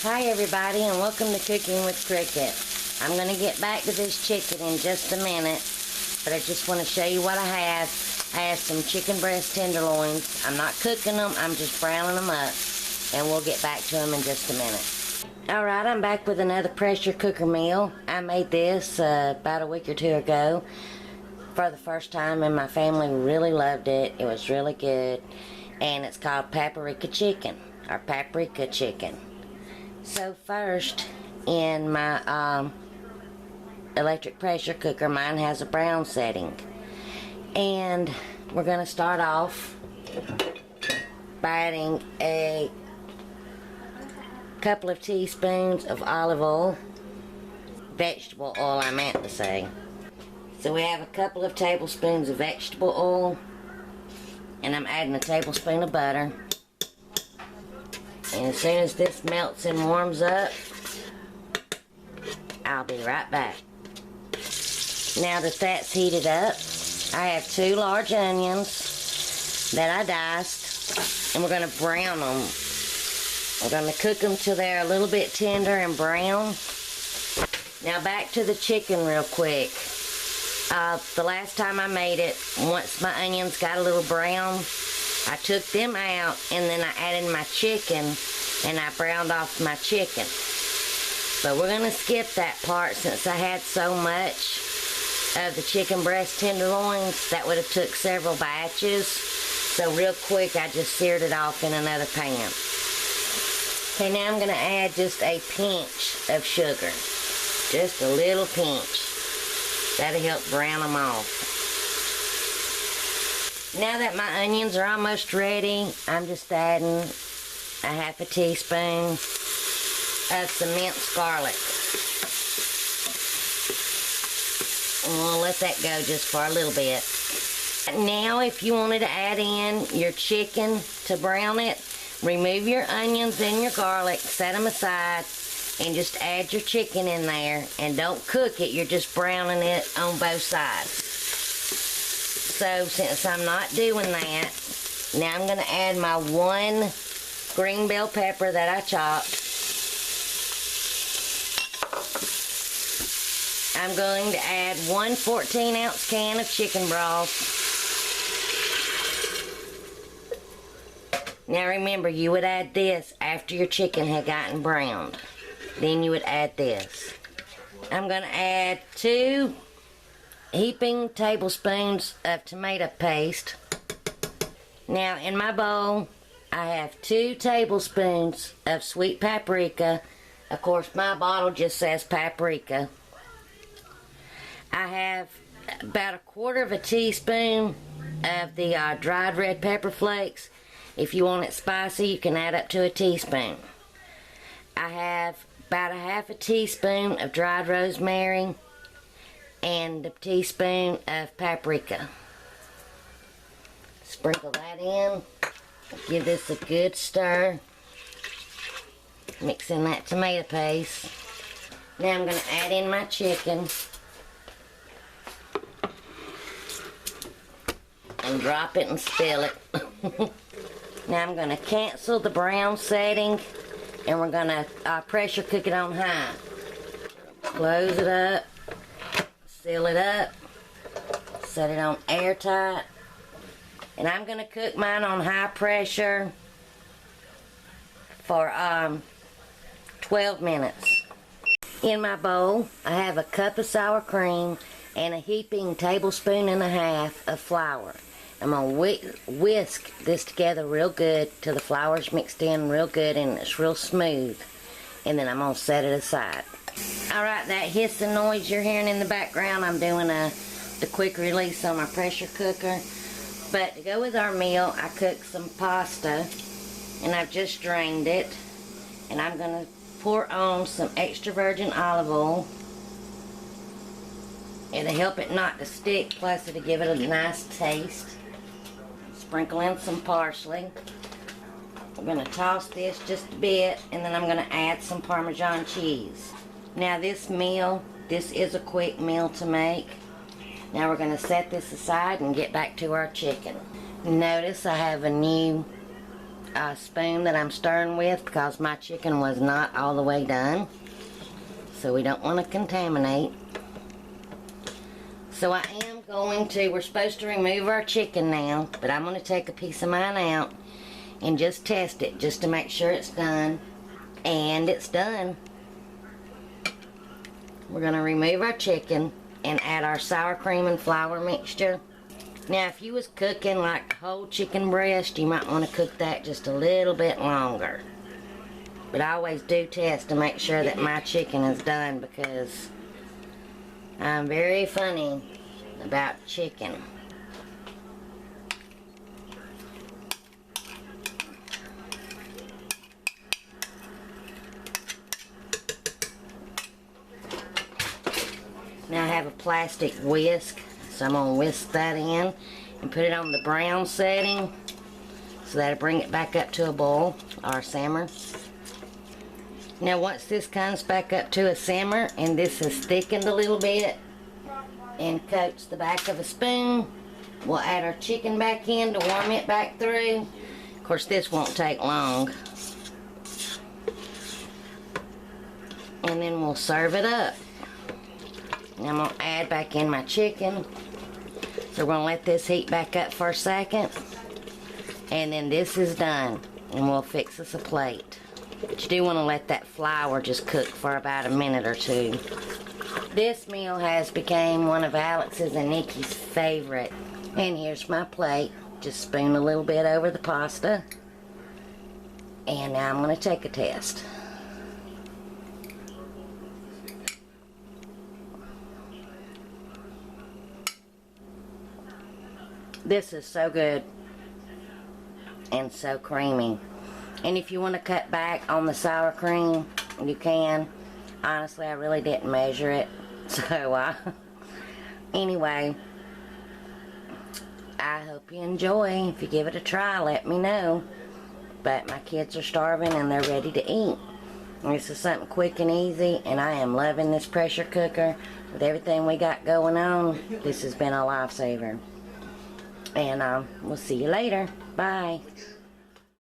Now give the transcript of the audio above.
Hi everybody, and welcome to Cooking with Cricket. I'm going to get back to this chicken in just a minute, but I just want to show you what I have. I have some chicken breast tenderloins. I'm not cooking them, I'm just browning them up, and we'll get back to them in just a minute. Alright, I'm back with another pressure cooker meal. I made this about a week or two ago for the first time, and my family really loved it. It was really good, and it's called Paprika Chicken, or Paprika Chicken. So first, in my electric pressure cooker, mine has a brown setting, and we're going to start off by adding a couple of teaspoons of olive oil, vegetable oil I meant to say. So we have a couple of tablespoons of vegetable oil, and I'm adding a tablespoon of butter. And as soon as this melts and warms up, I'll be right back. Now that that's heated up, I have 2 large onions that I diced, and we're going to brown them. We're going to cook them till they're a little bit tender and brown. Now back to the chicken real quick. The last time I made it, once my onions got a little brown, I took them out, and then I added my chicken, and I browned off my chicken. But we're going to skip that part since I had so much of the chicken breast tenderloins. That would have took several batches. So real quick, I just seared it off in another pan. Okay, now I'm going to add just a pinch of sugar. Just a little pinch. That'll help brown them off. Now that my onions are almost ready, I'm just adding a half a teaspoon of some minced garlic. And we'll let that go just for a little bit. Now, if you wanted to add in your chicken to brown it, remove your onions and your garlic, set them aside, and just add your chicken in there. And don't cook it, you're just browning it on both sides. So since I'm not doing that, now I'm going to add my 1 green bell pepper that I chopped. I'm going to add 1 14-ounce can of chicken broth. Now remember, you would add this after your chicken had gotten browned. Then you would add this. I'm going to add 2 heaping tablespoons of tomato paste. Now in my bowl, I have 2 tablespoons of sweet paprika. Of course, my bottle just says paprika. I have about 1/4 teaspoon of the dried red pepper flakes. If you want it spicy, you can add up to a teaspoon. I have about 1/2 teaspoon of dried rosemary and a teaspoon of paprika. Sprinkle that in. Give this a good stir. Mix in that tomato paste. Now I'm going to add in my chicken. And drop it and spill it. Now I'm going to cancel the brown setting, and we're going to pressure cook it on high. Close it up. Seal it up. Set it on airtight. And I'm going to cook mine on high pressure for 12 minutes. In my bowl, I have a cup of sour cream and a heaping tablespoon and a half of flour. I'm going to whisk this together real good till the flour's mixed in real good and it's real smooth. And then I'm going to set it aside. Alright, that hissing noise you're hearing in the background, I'm doing the quick release on my pressure cooker. But to go with our meal, I cooked some pasta, and I've just drained it. And I'm going to pour on some extra virgin olive oil. It'll help it not to stick, plus it'll give it a nice taste. Sprinkle in some parsley. I'm going to toss this just a bit, and then I'm going to add some Parmesan cheese. Now this is a quick meal to make. Now we're going to set this aside and get back to our chicken. Notice I have a new spoon that I'm stirring with because my chicken was not all the way done. So we don't want to contaminate. So I am going to, we're supposed to remove our chicken now, but I'm going to take a piece of mine out and just test it just to make sure it's done. And it's done. We're going to remove our chicken and add our sour cream and flour mixture. Now if you was cooking like whole chicken breast, you might want to cook that just a little bit longer. But I always do test to make sure that my chicken is done because I'm very funny about chicken. Now I have a plastic whisk, so I'm going to whisk that in and put it on the brown setting so that'll bring it back up to a boil or simmer. Now once this comes back up to a simmer and this has thickened a little bit and coats the back of a spoon, we'll add our chicken back in to warm it back through. Of course this won't take long. And then we'll serve it up. Now I'm going to add back in my chicken. So we're going to let this heat back up for a second. And then this is done. And we'll fix us a plate. But you do want to let that flour just cook for about a minute or two. This meal has become one of Alex's and Nikki's favorite. And here's my plate. Just spoon a little bit over the pasta. And now I'm going to take a test. This is so good and so creamy. And if you want to cut back on the sour cream, you can. Honestly, I really didn't measure it. So, anyway, I hope you enjoy. If you give it a try, let me know. But my kids are starving and they're ready to eat. This is something quick and easy, and I am loving this pressure cooker. With everything we got going on, this has been a lifesaver. And we'll see you later. Bye.